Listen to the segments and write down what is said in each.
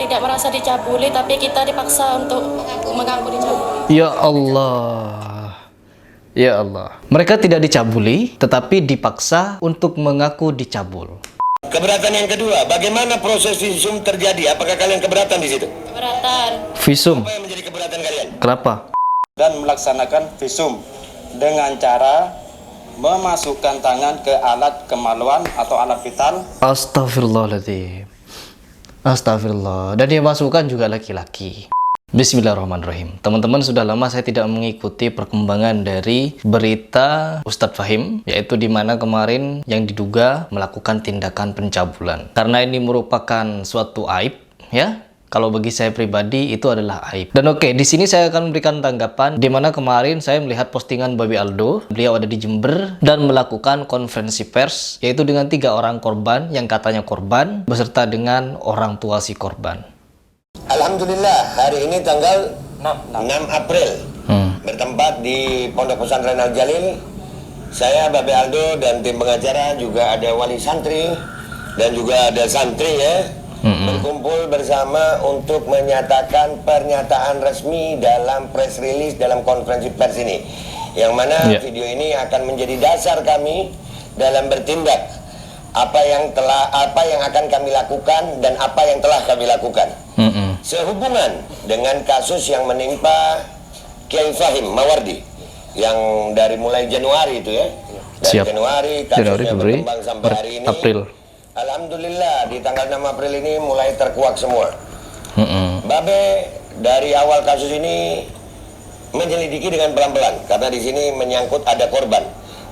tidak merasa dicabuli, tapi kita dipaksa untuk mengaku dicabuli. Ya Allah. Ya Allah. Mereka tidak dicabuli, tetapi dipaksa untuk mengaku dicabul. Keberatan yang kedua, bagaimana proses visum terjadi? Apakah kalian keberatan di situ? Keberatan. Visum. Apa yang menjadi keberatan kalian? Kenapa? Dan melaksanakan visum dengan cara memasukkan tangan ke alat kemaluan atau alat vital. Astagfirullahaladzim. Astagfirullah. Dan yang masukkan juga laki-laki. Bismillahirrahmanirrahim. Teman-teman, sudah lama saya tidak mengikuti perkembangan dari berita Ustadz Fahim, yaitu di mana kemarin yang diduga melakukan tindakan pencabulan. Karena ini merupakan suatu aib, ya. Kalau bagi saya pribadi itu adalah aib. Dan oke, di sini saya akan memberikan tanggapan di mana kemarin saya melihat postingan Babe Aldo. Beliau ada di Jember dan melakukan konferensi pers, yaitu dengan 3 orang korban yang katanya korban beserta dengan orang tua si korban. Alhamdulillah, hari ini tanggal 6 April bertempat di Pondok Pesantren Al Jalil. Saya, Babe Aldo, dan tim pengacara, juga ada wali santri dan juga ada santri ya, berkumpul bersama untuk menyatakan pernyataan resmi dalam press release dalam konferensi pers ini, yang mana video ini akan menjadi dasar kami dalam bertindak apa yang akan kami lakukan dan apa yang telah kami lakukan sehubungan dengan kasus yang menimpa Kiai Fahim Mawardi yang dari mulai Januari itu ya, dari Januari kasusnya berkembang sampai hari ini. April. Alhamdulillah di tanggal 6 April ini mulai terkuak semua. Babe dari awal kasus ini menyelidiki dengan pelan-pelan karena di sini menyangkut ada korban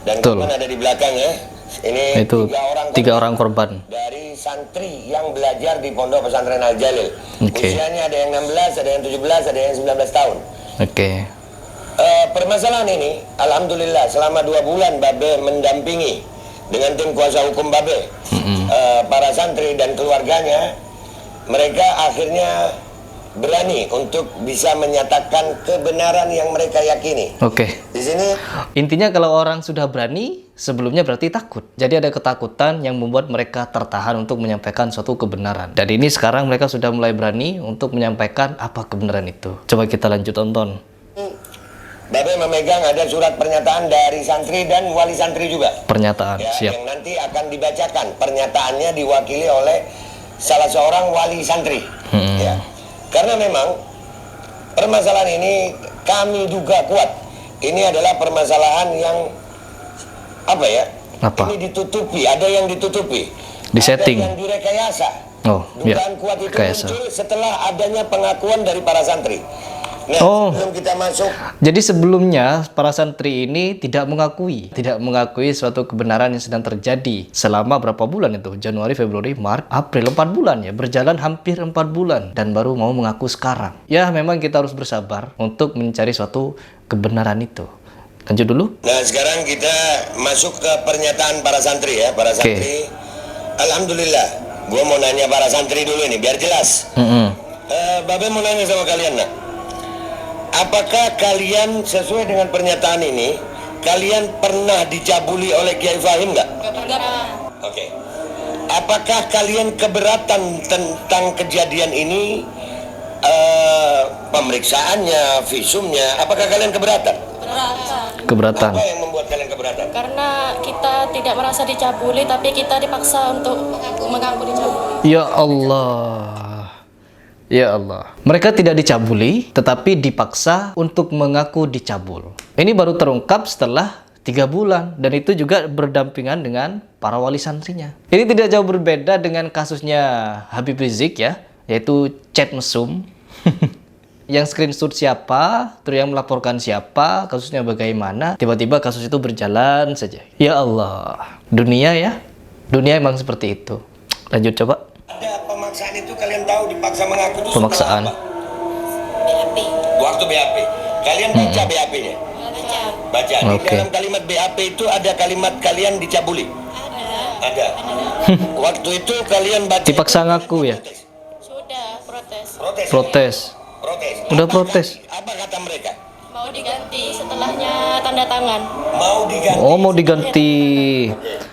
dan korban ada di belakang ya. Ini itu tiga orang korban dari santri yang belajar di Pondok Pesantren Al Jalil. Usianya ada yang 16, ada yang 17, ada yang 19 tahun. Permasalahan ini alhamdulillah selama 2 bulan Babe mendampingi dengan tim kuasa hukum Babe, para santri dan keluarganya. Mereka akhirnya berani untuk bisa menyatakan kebenaran yang mereka yakini. Di sini intinya kalau orang sudah berani, sebelumnya berarti takut. Jadi ada ketakutan yang membuat mereka tertahan untuk menyampaikan suatu kebenaran. Dan ini sekarang mereka sudah mulai berani untuk menyampaikan apa kebenaran itu. Coba kita lanjut tonton. Babe memegang ada surat pernyataan dari santri dan wali santri juga. Pernyataan, ya, siap. yang nanti akan dibacakan. Pernyataannya diwakili oleh salah seorang wali santri. Ya. Karena memang permasalahan ini kami duga kuat. Ini adalah permasalahan yang apa ya? Ini ditutupi, ada yang ditutupi. Disetting. Ada yang direkayasa. Dugaan kuat itu muncul setelah adanya pengakuan dari para santri. Nah, sebelum kita masuk. Jadi sebelumnya para santri ini tidak mengakui suatu kebenaran yang sedang terjadi selama berapa bulan itu? Januari, Februari, Maret, April, 4 bulan ya. Berjalan hampir 4 bulan dan baru mau mengaku sekarang. Ya, memang kita harus bersabar untuk mencari suatu kebenaran itu. Lanjut dulu. Nah, sekarang kita masuk ke pernyataan para santri ya, para santri. Alhamdulillah, gua mau nanya para santri dulu ini biar jelas. Babe mau nanya sama kalian nak. Apakah kalian sesuai dengan pernyataan ini, kalian pernah dicabuli oleh Kiai Fahim nggak? Oke. Apakah kalian keberatan tentang kejadian ini, pemeriksaannya, visumnya? Apakah kalian keberatan? Keberatan. Apa yang membuat kalian keberatan? Karena kita tidak merasa dicabuli, tapi kita dipaksa untuk mengaku dicabuli. Ya Allah. Ya Allah. Mereka tidak dicabuli, tetapi dipaksa untuk mengaku dicabul. Ini baru terungkap setelah 3 bulan. Dan itu juga berdampingan dengan para wali santrinya. Ini tidak jauh berbeda dengan kasusnya Habib Rizik ya, yaitu chat mesum. Yang screenshot siapa, terus yang melaporkan siapa, kasusnya bagaimana, tiba-tiba kasus itu berjalan saja. Ya Allah. Dunia ya. Dunia emang seperti itu. Lanjut coba. Ada pemaksaan itu kalian tahu dipaksa mengaku itu pemaksaan. BAP. Waktu BAP. Kalian baca BAP-nya? Baca. Di dalam kalimat BAP itu ada kalimat kalian dicabuli? Ada. Waktu itu kalian baca. Dipaksa ngaku ya? Sudah Protes. Udah protes. Apa kata mereka? Mau diganti setelahnya tanda tangan. Mau diganti. Oh, mau diganti.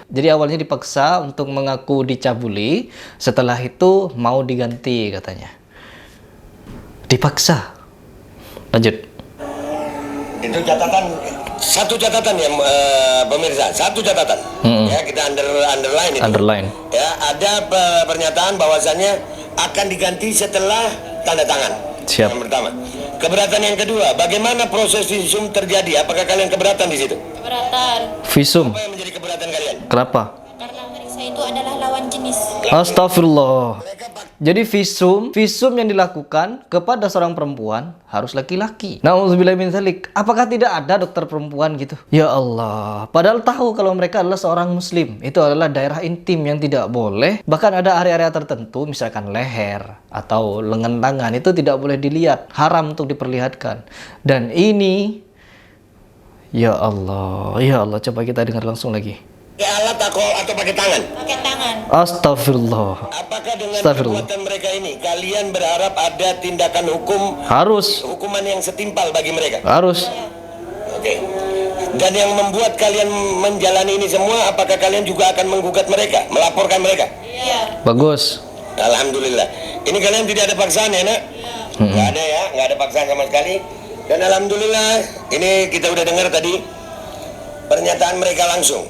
Jadi awalnya dipaksa untuk mengaku dicabuli, setelah itu mau diganti katanya. Dipaksa. Lanjut. Itu satu catatan ya pemirsa, satu catatan. Ya, kita underline itu. Underline. Ya, ada pernyataan bahwasannya akan diganti setelah tanda tangan. Siap. Yang pertama. Keberatan yang kedua, bagaimana proses visum terjadi? Apakah kalian keberatan di situ? Keberatan. Visum. Apa yang menjadi keberatan kalian? Kenapa? Karena mereka itu adalah lawan jenis. Astagfirullah. Jadi visum yang dilakukan kepada seorang perempuan harus laki-laki. Nauzubillah min dzalik. Apakah tidak ada dokter perempuan gitu? Ya Allah. Padahal tahu kalau mereka adalah seorang muslim. Itu adalah daerah intim yang tidak boleh. Bahkan ada area-area tertentu, misalkan leher atau lengan tangan, itu tidak boleh dilihat. Haram untuk diperlihatkan. Dan ini, ya Allah, coba kita dengar langsung lagi. Pakai alat atau pakai tangan? Pakai tangan. Astagfirullah. Apakah dengan Astagfirullah. perbuatan mereka ini kalian berharap ada tindakan hukuman yang setimpal bagi mereka? Harus. Oke. Dan yang membuat kalian menjalani ini semua, apakah kalian juga akan menggugat mereka, melaporkan mereka? Iya. Bagus. Alhamdulillah. Ini kalian tidak ada paksaan ya, Nak? Nggak ada ya, nggak ada paksaan sama sekali. Dan alhamdulillah, ini kita udah dengar tadi pernyataan mereka langsung.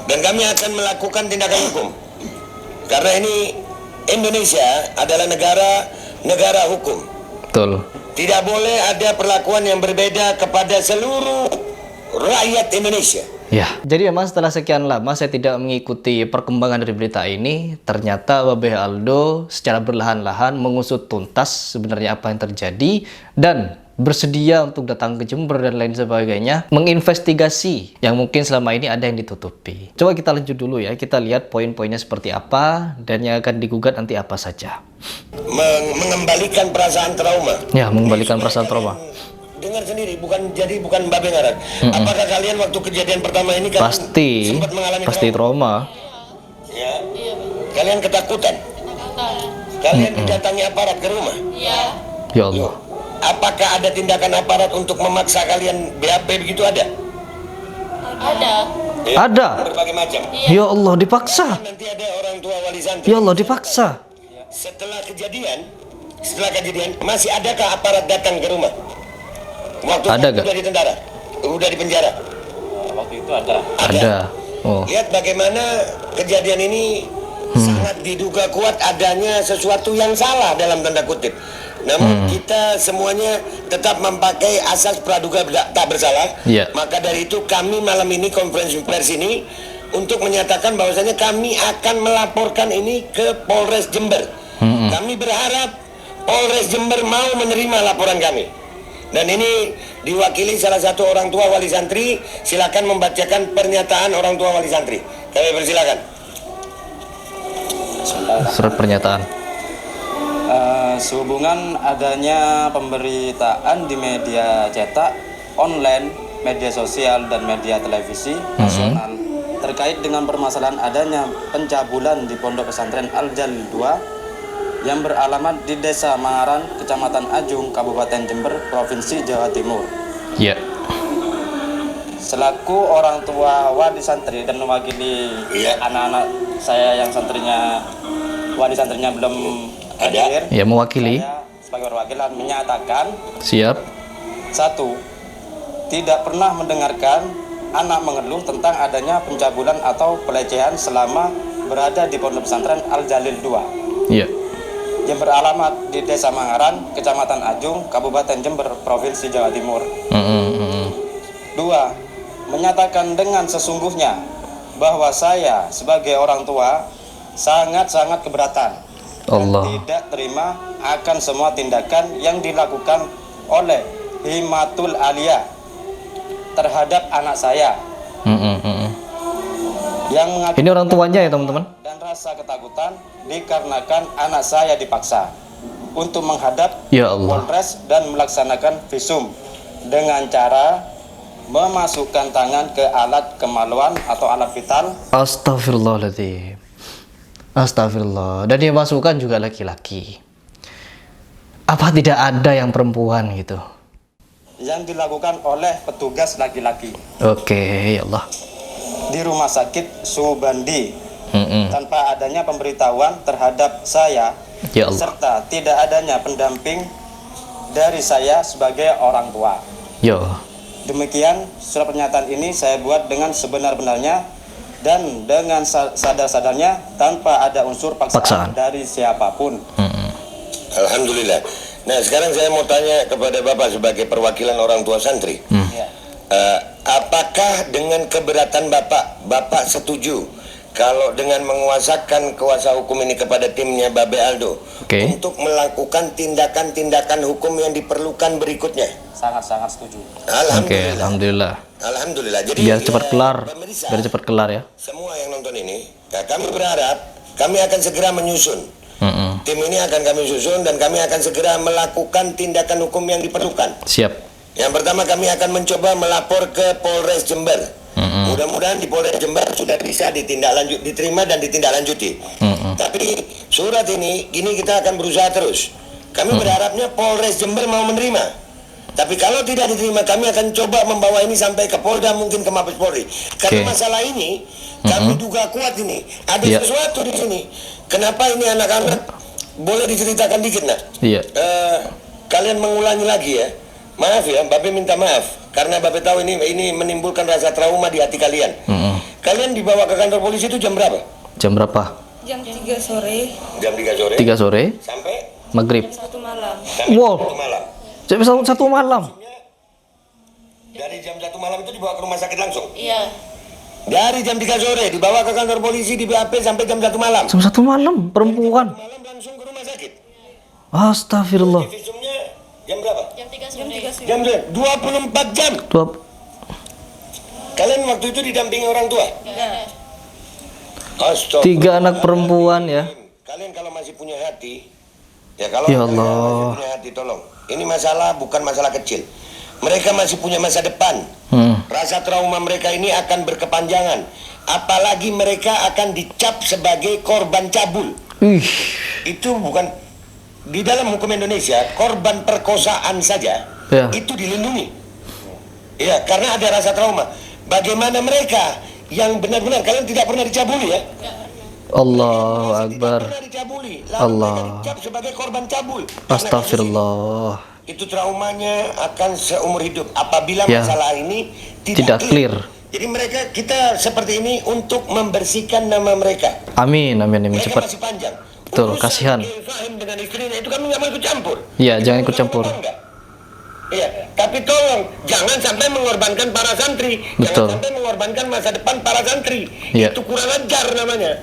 Dan kami akan melakukan tindakan hukum. Karena ini Indonesia adalah negara hukum. Betul. Tidak boleh ada perlakuan yang berbeda kepada seluruh rakyat Indonesia. Ya, jadi memang setelah sekian lama saya tidak mengikuti perkembangan dari berita ini, ternyata Babe Aldo secara berlahan-lahan mengusut tuntas sebenarnya apa yang terjadi dan bersedia untuk datang ke Jember dan lain sebagainya, menginvestigasi yang mungkin selama ini ada yang ditutupi. Coba kita lanjut dulu ya, kita lihat poin-poinnya seperti apa dan yang akan digugat nanti apa saja. Mengembalikan perasaan trauma. Ya, mengembalikan perasaan trauma. Dengar sendiri, bukan Babe ngarang. Apakah kalian waktu kejadian pertama ini kalian sempat mengalami trauma? Ya. Kalian ketakutan? Kalian didatangi aparat ke rumah? Iya. Ya Allah. Apakah ada tindakan aparat untuk memaksa kalian BAP begitu ada? Ada. Ya, Ada. berbagai macam. Ya Allah, dipaksa. Nanti ada orang tua wali santri. Ya Allah, dipaksa. Setelah kejadian masih adakah aparat datang ke rumah? Waktu Ada gak? udah di tentara, udah di penjara. Waktu itu ada. Ada. Oh. Lihat bagaimana kejadian ini sangat diduga kuat adanya sesuatu yang salah dalam tanda kutip. Namun kita semuanya tetap memakai asas praduga tak bersalah. Yeah. Maka dari itu kami malam ini konferensi pers ini untuk menyatakan bahwasanya kami akan melaporkan ini ke Polres Jember. Kami berharap Polres Jember mau menerima laporan kami. Dan ini diwakili salah satu orang tua wali santri. Silakan membacakan pernyataan orang tua wali santri. Kami persilakan. Surat pernyataan. Sehubungan adanya pemberitaan di media cetak, online, media sosial, dan media televisi nasional terkait dengan permasalahan adanya pencabulan di Pondok Pesantren Al-Jalil 2 yang beralamat di Desa Mangaran, Kecamatan Ajung, Kabupaten Jember, Provinsi Jawa Timur. Ya. Selaku orang tua wali santri dan mewakili anak-anak saya yang wali santrinya belum hadir. Ya, mewakili. Saya sebagai perwakilan menyatakan, Siap. 1. Tidak pernah mendengarkan anak mengeluh tentang adanya pencabulan atau pelecehan selama berada di Pondok Pesantren Al-Jalil 2. Iya. Yang beralamat di Desa Mangaran, Kecamatan Ajung, Kabupaten Jember, Provinsi Jawa Timur. 2. Menyatakan dengan sesungguhnya bahwa saya sebagai orang tua sangat-sangat keberatan Allah. dan tidak terima akan semua tindakan yang dilakukan oleh Himatul Aliyah terhadap anak saya yang mengakibatkan Ini orang tuanya ya teman-teman. dan rasa ketakutan dikarenakan anak saya dipaksa untuk menghadap Ya Allah. Polres dan melaksanakan visum dengan cara memasukkan tangan ke alat kemaluan atau alat vital. Astagfirullahaladzim. Astagfirullah. Dan dia masukkan juga laki-laki. Apa tidak ada yang perempuan gitu? Yang dilakukan oleh petugas laki-laki Oke, ya Allah. di Rumah Sakit Subandi tanpa adanya pemberitahuan terhadap saya, Ya Allah. serta tidak adanya pendamping dari saya sebagai orang tua. Yo. Demikian surat pernyataan ini saya buat dengan sebenar-benarnya dan dengan sadar-sadarnya tanpa ada unsur paksaan dari siapapun. Alhamdulillah. Nah, sekarang saya mau tanya kepada Bapak sebagai perwakilan orang tua santri. Ya. Apakah dengan keberatan Bapak setuju kalau dengan menguasakan kuasa hukum ini kepada timnya Babe Aldo untuk melakukan tindakan-tindakan hukum yang diperlukan berikutnya? Sangat-sangat setuju. Alhamdulillah. Alhamdulillah. Jadi Biar cepat kelar. pemirsa, Biar cepat kelar ya. semua yang nonton ini, ya, kami berharap kami akan segera menyusun. Tim ini akan kami susun dan kami akan segera melakukan tindakan hukum yang diperlukan. Siap. Yang pertama, kami akan mencoba melapor ke Polres Jember. Mudah-mudahan di Polres Jember sudah bisa diterima dan ditindaklanjuti. Tapi surat ini kita akan berusaha terus. Kami berharapnya Polres Jember mau menerima. Tapi kalau tidak diterima, kami akan coba membawa ini sampai ke Polda, mungkin ke Mabes Polri. Karena masalah ini kami duga kuat ini ada sesuatu di sini. Kenapa ini anak-anak? Boleh diceritakan dikit, nak? Iya. Kalian mengulangi lagi ya. Maaf ya, Babe minta maaf karena Babe tahu ini menimbulkan rasa trauma di hati kalian. Kalian dibawa ke kantor polisi itu jam berapa? Jam berapa? Jam 3 sore. Jam 3 sore. 3 sore. Sampai Maghrib. 1 malam. sampai Wow. 1 malam. Jam 1 malam. Dari jam 1 malam itu dibawa ke rumah sakit langsung. Iya. Dari jam 3 sore dibawa ke kantor polisi di BAP sampai jam 1 malam. Jam 1 malam perempuan. Malam langsung ke rumah sakit. Astagfirullah. Visumnya jam berapa? Jam 3 sore. Jam 24 jam. Kalian waktu itu didampingi orang tua? Iya. Astagfirullah. 3 anak perempuan ya. Kalian kalau masih punya hati, ya kalau Ya kalian Allah. masih punya hati, tolong. Ini masalah bukan masalah kecil. Mereka masih punya masa depan. Rasa trauma mereka ini akan berkepanjangan. Apalagi mereka akan dicap sebagai korban cabul. Itu bukan di dalam hukum Indonesia, korban perkosaan saja itu dilindungi. Ya, karena ada rasa trauma. Bagaimana mereka yang benar-benar kalian tidak pernah dicabuli ya? Allahu Akbar. Tidak pernah dicabuli. Lalu Allah. mereka dicap sebagai korban cabul. Karena Astagfirullah. itu traumanya akan seumur hidup apabila masalah ini Tidak clear. Jadi kita seperti ini untuk membersihkan nama mereka. Amin, amin, amin. Mereka Cepat. masih panjang. Betul, Urusan kasihan. Fahim dengan istrinya itu kami nggak mau ikut campur. Iya, jangan ikut campur. Iya, tapi tolong jangan sampai mengorbankan para santri. Betul. Jangan sampai mengorbankan masa depan para santri. Iya. Itu kurang ajar namanya.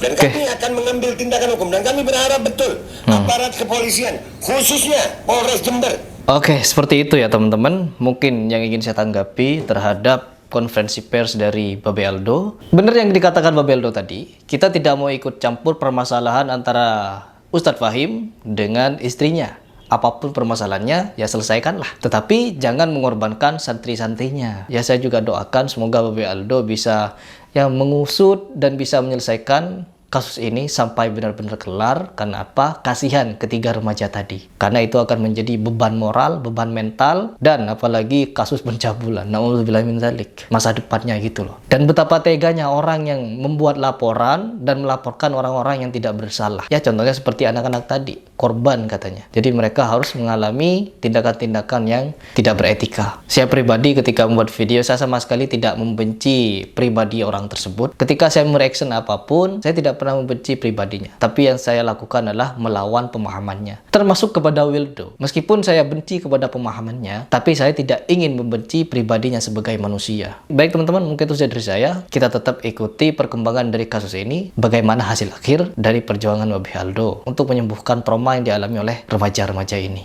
Dan kami akan mengambil tindakan hukum dan kami berharap betul aparat kepolisian khususnya Polres Jember. Oke, seperti itu ya teman-teman. Mungkin yang ingin saya tanggapi terhadap konferensi pers dari Babe Aldo. Benar yang dikatakan Babe Aldo tadi, kita tidak mau ikut campur permasalahan antara Ustadz Fahim dengan istrinya. Apapun permasalahannya, ya selesaikanlah. Tetapi jangan mengorbankan santri-santrinya. Ya saya juga doakan semoga Babe Aldo bisa mengusut dan bisa menyelesaikan kasus ini sampai benar-benar kelar. Karena apa? Kasihan ketiga remaja tadi. Karena itu akan menjadi beban moral, beban mental, dan apalagi kasus pencabulan. Na'udzubillah min dzalik. Masa depannya gitu loh. Dan betapa teganya orang yang membuat laporan dan melaporkan orang-orang yang tidak bersalah. Ya contohnya seperti anak-anak tadi, korban katanya. Jadi mereka harus mengalami tindakan-tindakan yang tidak beretika. Saya pribadi ketika membuat video, saya sama sekali tidak membenci pribadi orang tersebut. Ketika saya mereaction apapun, saya tidak pernah membenci pribadinya. Tapi yang saya lakukan adalah melawan pemahamannya. Termasuk kepada Wildo. Meskipun saya benci kepada pemahamannya, tapi saya tidak ingin membenci pribadinya sebagai manusia. Baik teman-teman, mungkin itu saja dari saya. Kita tetap ikuti perkembangan dari kasus ini. Bagaimana hasil akhir dari perjuangan Babe Aldo untuk menyembuhkan trauma yang dialami oleh remaja-remaja ini.